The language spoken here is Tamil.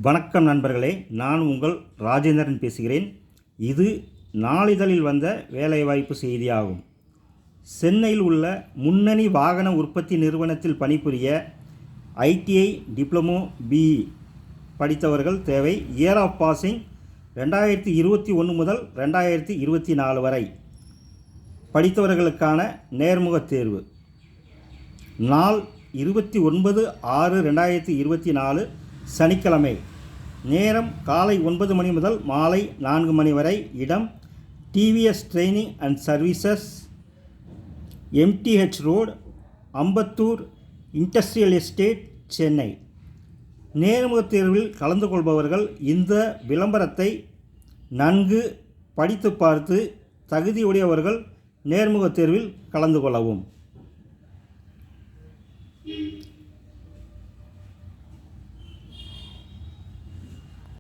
வணக்கம் நண்பர்களே, நான் உங்கள் ராஜேந்திரன் பேசுகிறேன். இது நாளிதழில் வந்த வேலைவாய்ப்பு செய்தியாகும். சென்னையில் உள்ள முன்னணி வாகன உற்பத்தி நிறுவனத்தில் பணிபுரிய ஐடிஐ டிப்ளமோ பிஇ படித்தவர்கள் தேவை. இயர் ஆஃப் பாசிங் 2021 முதல் 2024 வரை படித்தவர்களுக்கான நேர்முகத் தேர்வு. நாள் 29/6/2024 சனிக்கிழமை. நேரம் காலை 9 மணி முதல் மாலை 4 மணி வரை. இடம் TVS training and services, MTH road, Ambattur industrial estate, Chennai. நேர்முகத் தேர்வில் கலந்து கொள்பவர்கள் இந்த விளம்பரத்தை நன்கு படித்து பார்த்து தகுதியுடையவர்கள் நேர்முகத் தேர்வில் கலந்து கொள்ளவும்.